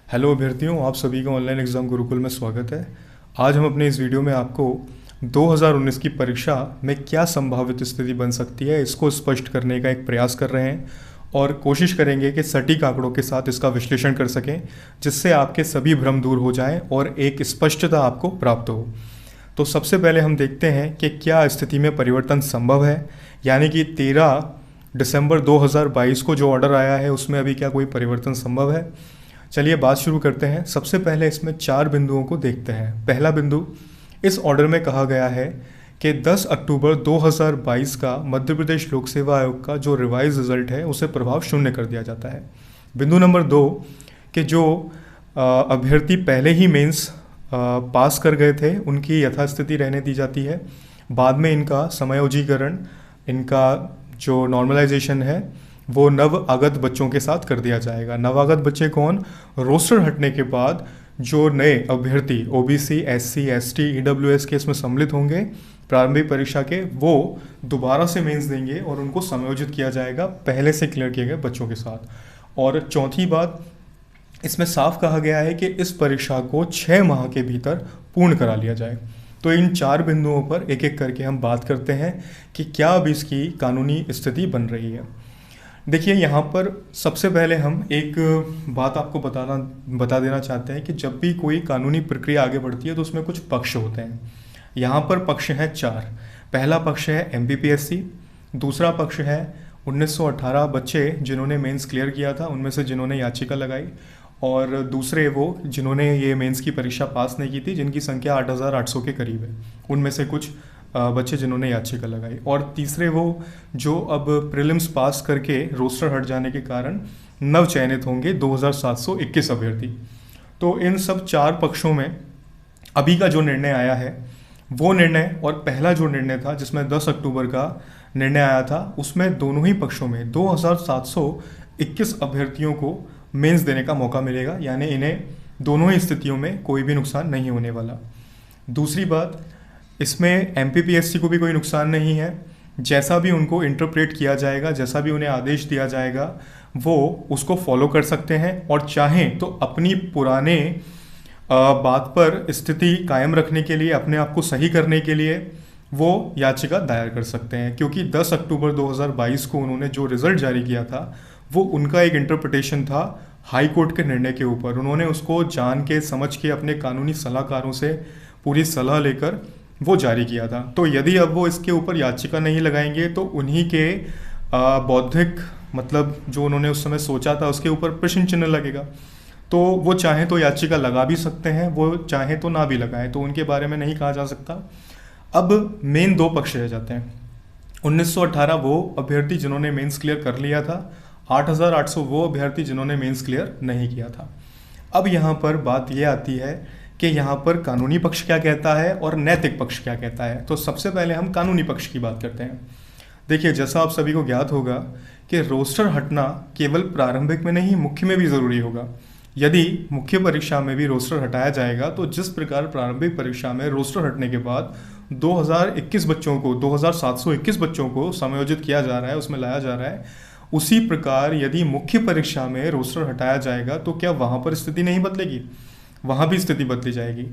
Hello अभ्यर्थियों, आप सभी का ऑनलाइन एग्ज़ाम गुरुकुल में स्वागत है। आज हम अपने इस वीडियो में आपको 2019 की परीक्षा में क्या संभावित स्थिति बन सकती है इसको स्पष्ट करने का एक प्रयास कर रहे हैं और कोशिश करेंगे कि सटीक आंकड़ों के साथ इसका विश्लेषण कर सकें, जिससे आपके सभी भ्रम दूर हो जाएं और एक स्पष्टता आपको प्राप्त हो। तो सबसे पहले हम देखते हैं कि क्या स्थिति में परिवर्तन संभव है, यानी कि 13 दिसंबर 2022 को जो ऑर्डर आया है उसमें अभी क्या कोई परिवर्तन संभव है। चलिए बात शुरू करते हैं। सबसे पहले इसमें 4 बिंदुओं को देखते हैं। पहला बिंदु, इस ऑर्डर में कहा गया है कि 10 अक्टूबर 2022 का मध्य प्रदेश लोक सेवा आयोग का जो रिवाइज रिजल्ट है उसे प्रभाव शून्य कर दिया जाता है। बिंदु नंबर 2, कि जो अभ्यर्थी पहले ही मेंस पास कर गए थे उनकी यथास्थिति रहने दी जाती है। बाद में इनका समायोजीकरण, इनका जो नॉर्मलाइजेशन है वो नव आगत बच्चों के साथ कर दिया जाएगा। नवागत बच्चे कौन? रोस्टर हटने के बाद जो नए अभ्यर्थी ओबीसी, एससी, एसटी, ईडब्ल्यूएस के इसमें सम्मिलित होंगे प्रारंभिक परीक्षा के, वो दोबारा से मेंस देंगे और उनको समायोजित किया जाएगा पहले से क्लियर किए गए बच्चों के साथ। और चौथी बात, इसमें साफ कहा गया है कि इस परीक्षा को 6 माह के भीतर पूर्ण करा लिया जाए। तो इन 4 बिंदुओं पर एक एक करके हम बात करते हैं कि क्या अब इसकी कानूनी स्थिति बन रही है। देखिए, यहाँ पर सबसे पहले हम एक बात आपको बता देना चाहते हैं कि जब भी कोई कानूनी प्रक्रिया आगे बढ़ती है तो उसमें कुछ पक्ष होते हैं। यहाँ पर पक्ष हैं 4। पहला पक्ष है एमपीपीएससी, दूसरा पक्ष है 1918 बच्चे जिन्होंने मेंस क्लियर किया था उनमें से जिन्होंने याचिका लगाई, और दूसरे वो जिन्होंने ये मेंस की परीक्षा पास नहीं की थी, जिनकी संख्या 8800 के करीब है, उनमें से कुछ बच्चे जिन्होंने याचिका लगाई, और तीसरे वो जो अब प्रीलिम्स पास करके रोस्टर हट जाने के कारण नव चयनित होंगे 2721 अभ्यर्थी। तो इन सब 4 पक्षों में अभी का जो निर्णय आया है वो निर्णय, और पहला जो निर्णय था जिसमें 10 अक्टूबर का निर्णय आया था, उसमें दोनों ही पक्षों में 2721 अभ्यर्थियों को मेंस देने का मौका मिलेगा, यानी इन्हें दोनों ही स्थितियों में कोई भी नुकसान नहीं होने वाला। दूसरी बात, इसमें एमपीपीएससी को भी कोई नुकसान नहीं है। जैसा भी उनको इंटरप्रेट किया जाएगा, जैसा भी उन्हें आदेश दिया जाएगा, वो उसको फॉलो कर सकते हैं, और चाहें तो अपनी पुराने बात पर स्थिति कायम रखने के लिए, अपने आप को सही करने के लिए वो याचिका दायर कर सकते हैं। क्योंकि 10 अक्टूबर 2022 को उन्होंने जो रिजल्ट जारी किया था वो उनका एक इंटरप्रिटेशन था हाई कोर्ट के निर्णय के ऊपर। उन्होंने उसको जान के समझ के अपने कानूनी सलाहकारों से पूरी सलाह लेकर वो जारी किया था। तो यदि अब वो इसके ऊपर याचिका नहीं लगाएंगे तो उन्हीं के बौद्धिक, मतलब जो उन्होंने उस समय सोचा था उसके ऊपर प्रश्न चिन्ह लगेगा। तो वो चाहें तो याचिका लगा भी सकते हैं, वो चाहें तो ना भी लगाएं, तो उनके बारे में नहीं कहा जा सकता। अब मेन 2 पक्ष रह जाते हैं। 1918 वो अभ्यर्थी जिन्होंने मेंस क्लियर कर लिया था, 8800 वो अभ्यर्थी जिन्होंने मेंस क्लियर नहीं किया था। अब यहाँ पर बात ये आती है कि यहाँ पर कानूनी पक्ष क्या कहता है और नैतिक पक्ष क्या कहता है। तो सबसे पहले हम कानूनी पक्ष की बात करते हैं। देखिए, जैसा आप सभी को ज्ञात होगा कि रोस्टर हटना केवल प्रारंभिक में नहीं, मुख्य में भी ज़रूरी होगा। यदि मुख्य परीक्षा में भी रोस्टर हटाया जाएगा तो जिस प्रकार प्रारंभिक परीक्षा में रोस्टर हटने के बाद 2021 बच्चों को, 2721 बच्चों को समायोजित किया जा रहा है, उसमें लाया जा रहा है, उसी प्रकार यदि मुख्य परीक्षा में रोस्टर हटाया जाएगा तो क्या वहाँ पर स्थिति नहीं बदलेगी? वहाँ भी स्थिति बदली जाएगी।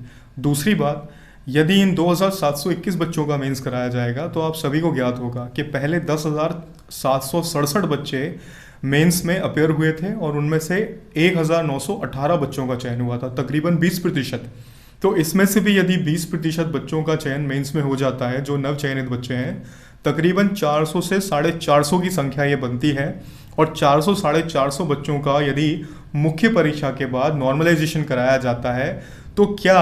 दूसरी बात, यदि इन 2721 बच्चों का मेंस कराया जाएगा तो आप सभी को ज्ञात होगा कि पहले 10,767 बच्चे मेंस में अपेयर हुए थे और उनमें से 1,918 बच्चों का चयन हुआ था, तकरीबन 20%। तो इसमें से भी यदि 20% बच्चों का चयन मेंस में हो जाता है, जो नव चयनित बच्चे हैं, तकरीबन 400 से 450 की संख्या ये बनती है। और 400 450 बच्चों का यदि मुख्य परीक्षा के बाद नॉर्मलाइजेशन कराया जाता है तो क्या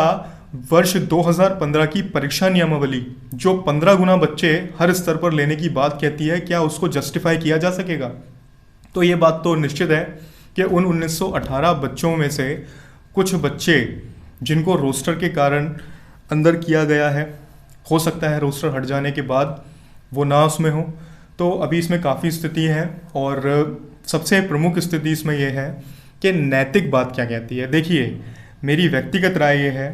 वर्ष 2015 की परीक्षा नियमावली, जो 15 गुना बच्चे हर स्तर पर लेने की बात कहती है, क्या उसको जस्टिफाई किया जा सकेगा? तो ये बात तो निश्चित है कि उन 1918 बच्चों में से कुछ बच्चे जिनको रोस्टर के कारण अंदर किया गया है, हो सकता है रोस्टर हट जाने के बाद वो ना उसमें हो। तो अभी इसमें काफ़ी स्थिति है, और सबसे प्रमुख स्थिति इसमें यह है कि नैतिक बात क्या कहती है। देखिए, मेरी व्यक्तिगत राय ये है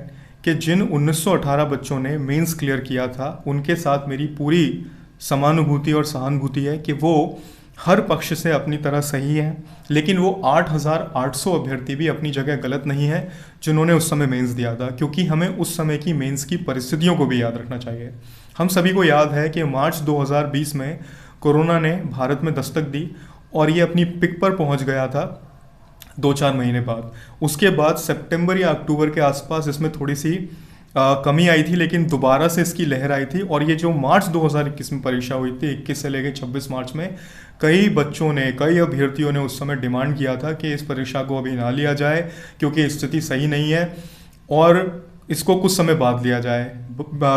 कि जिन 1918 बच्चों ने मेंस क्लियर किया था उनके साथ मेरी पूरी समानुभूति और सहानुभूति है कि वो हर पक्ष से अपनी तरह सही है, लेकिन वो 8,800 अभ्यर्थी भी अपनी जगह गलत नहीं है जिन्होंने उस समय मेंस दिया था, क्योंकि हमें उस समय की मेंस की परिस्थितियों को भी याद रखना चाहिए। हम सभी को याद है कि मार्च 2020 में कोरोना ने भारत में दस्तक दी और ये अपनी पिक पर पहुंच गया था 2-4 महीने बाद। उसके बाद सितंबर या अक्टूबर के आसपास इसमें थोड़ी सी कमी आई थी, लेकिन दोबारा से इसकी लहर आई थी। और ये जो मार्च 2021 में परीक्षा हुई थी, 21 से लेकर 26 मार्च में, कई बच्चों ने, कई अभ्यर्थियों ने उस समय डिमांड किया था कि इस परीक्षा को अभी ना लिया जाए क्योंकि स्थिति सही नहीं है और इसको कुछ समय बाद लिया जाए।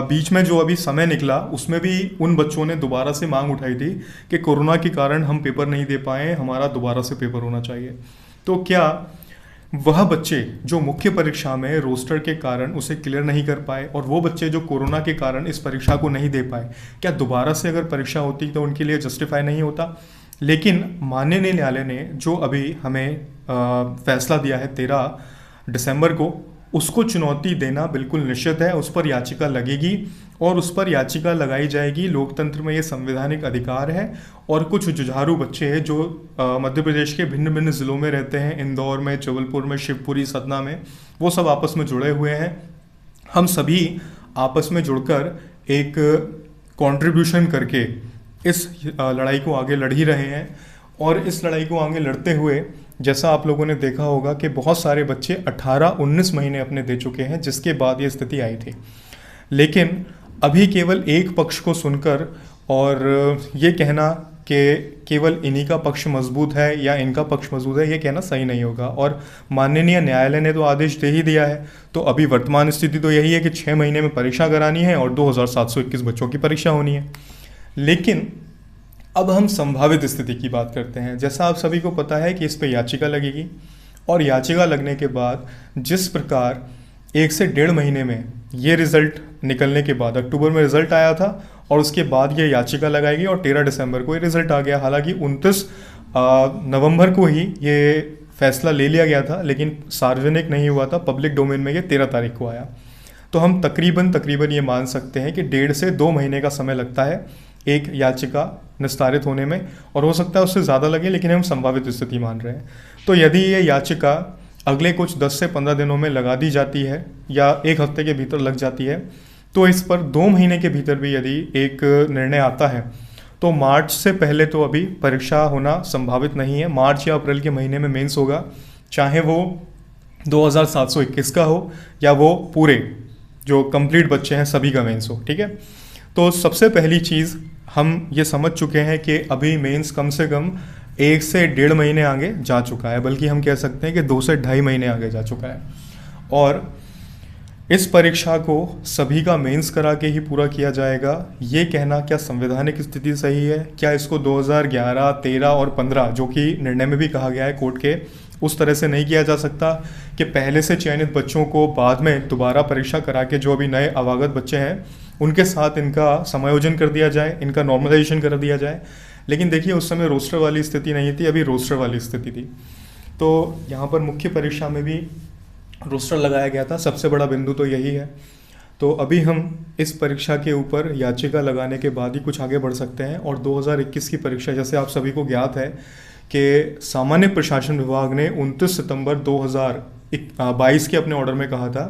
बीच में जो अभी समय निकला उसमें भी उन बच्चों ने दोबारा से मांग उठाई थी कि कोरोना के कारण हम पेपर नहीं दे पाए, हमारा दोबारा से पेपर होना चाहिए। तो क्या वह बच्चे जो मुख्य परीक्षा में रोस्टर के कारण उसे क्लियर नहीं कर पाए और वो बच्चे जो कोरोना के कारण इस परीक्षा को नहीं दे पाए, क्या दोबारा से अगर परीक्षा होती तो उनके लिए जस्टिफाई नहीं होता? लेकिन माननीय न्यायालय ने जो अभी हमें फैसला दिया है 13 दिसंबर को, उसको चुनौती देना बिल्कुल निश्चित है। उस पर याचिका लगेगी और उस पर याचिका लगाई जाएगी। लोकतंत्र में ये संवैधानिक अधिकार है। और कुछ जुझारू बच्चे हैं जो मध्य प्रदेश के भिन्न भिन्न ज़िलों में रहते हैं, इंदौर में, जबलपुर में, शिवपुरी, सतना में, वो सब आपस में जुड़े हुए हैं। हम सभी आपस में जुड़कर एक कंट्रीब्यूशन करके इस लड़ाई को आगे लड़ ही रहे हैं। और इस लड़ाई को आगे लड़ते हुए जैसा आप लोगों ने देखा होगा कि बहुत सारे बच्चे 18-19 महीने अपने दे चुके हैं, जिसके बाद ये स्थिति आई थी। लेकिन अभी केवल एक पक्ष को सुनकर और ये कहना कि केवल इन्हीं का पक्ष मजबूत है या इनका पक्ष मजबूत है, ये कहना सही नहीं होगा। और माननीय न्यायालय ने तो आदेश दे ही दिया है। तो अभी वर्तमान स्थिति तो यही है कि 6 महीने में परीक्षा करानी है और 2,721 बच्चों की परीक्षा होनी है। लेकिन अब हम संभावित स्थिति की बात करते हैं। जैसा आप सभी को पता है कि इस पर याचिका लगेगी और याचिका लगने के बाद जिस प्रकार 1 से 1.5 महीने में ये रिज़ल्ट निकलने के बाद, अक्टूबर में रिज़ल्ट आया था और उसके बाद ये याचिका लगाएगी और 13 दिसंबर को ये रिज़ल्ट आ गया। हालांकि 29 नवंबर को ही ये फैसला ले लिया गया था, लेकिन सार्वजनिक नहीं हुआ था, पब्लिक डोमेन में ये 13 तारीख को आया। तो हम तकरीबन ये मान सकते हैं कि 1.5 से 2 महीने का समय लगता है एक याचिका निस्तारित होने में, और हो सकता है उससे ज़्यादा लगे, लेकिन हम संभावित स्थिति मान रहे हैं। तो यदि ये याचिका अगले कुछ 10 से 15 दिनों में लगा दी जाती है या 1 हफ्ते के भीतर लग जाती है, तो इस पर 2 महीने के भीतर भी यदि एक निर्णय आता है तो मार्च से पहले तो अभी परीक्षा होना संभावित नहीं है। मार्च या अप्रैल के महीने में मेंस होगा, चाहे वो 2,721 का हो या वो पूरे जो कंप्लीट बच्चे हैं सभी का मेंस हो। ठीक है, तो सबसे पहली चीज़ हम ये समझ चुके हैं कि अभी मेंस कम से कम 1 से 1.5 महीने आगे जा चुका है, बल्कि हम कह सकते हैं कि 2 से 2.5 महीने आगे जा चुका है। और इस परीक्षा को सभी का मेंस करा के ही पूरा किया जाएगा, ये कहना क्या संवैधानिक स्थिति सही है? क्या इसको 2011, 13 और 15 जो कि निर्णय में भी कहा गया है कोर्ट के, उस तरह से नहीं किया जा सकता कि पहले से चयनित बच्चों को बाद में दोबारा परीक्षा करा के जो अभी नए अवागत बच्चे हैं उनके साथ इनका समायोजन कर दिया जाए, इनका नॉर्मलाइजेशन कर दिया जाए? लेकिन देखिए, उस समय रोस्टर वाली स्थिति नहीं थी, अभी रोस्टर वाली स्थिति थी। तो यहाँ पर मुख्य परीक्षा में भी रोस्टर लगाया गया था, सबसे बड़ा बिंदु तो यही है। तो अभी हम इस परीक्षा के ऊपर याचिका लगाने के बाद ही कुछ आगे बढ़ सकते हैं। और 2021 की परीक्षा, जैसे आप सभी को ज्ञात है कि सामान्य प्रशासन विभाग ने 29 सितंबर 2022 के अपने ऑर्डर में कहा था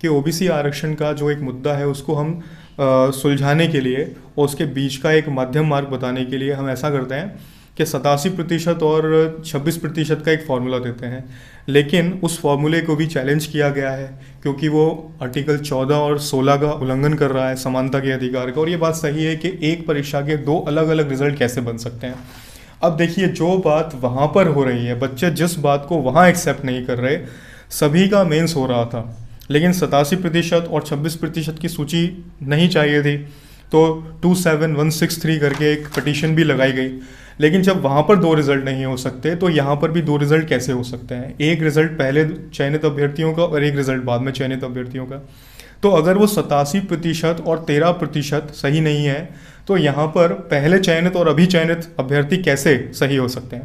कि ओबीसी आरक्षण का जो एक मुद्दा है उसको हम सुलझाने के लिए और उसके बीच का एक मध्यम मार्ग बताने के लिए हम ऐसा करते हैं कि 87% और 26% का एक फार्मूला देते हैं। लेकिन उस फार्मूले को भी चैलेंज किया गया है क्योंकि वो आर्टिकल 14 और 16 का उल्लंघन कर रहा है, समानता के अधिकार का। और ये बात सही है कि एक परीक्षा के 2 अलग अलग रिजल्ट कैसे बन सकते हैं। अब देखिए, जो बात वहाँ पर हो रही है, बच्चे जिस बात को वहाँ एक्सेप्ट नहीं कर रहे, सभी का मेंस हो रहा था लेकिन 87% और 26% की सूची नहीं चाहिए थी, तो 27163 करके एक पिटीशन भी लगाई गई। लेकिन जब वहाँ पर 2 रिज़ल्ट नहीं हो सकते तो यहाँ पर भी 2 रिज़ल्ट कैसे हो सकते हैं? एक रिज़ल्ट पहले चयनित अभ्यर्थियों का और एक रिज़ल्ट बाद में चयनित अभ्यर्थियों का। तो अगर वो 87% और 13% सही नहीं है तो यहाँ पर पहले चयनित और अभी चयनित अभ्यर्थी कैसे सही हो सकते हैं?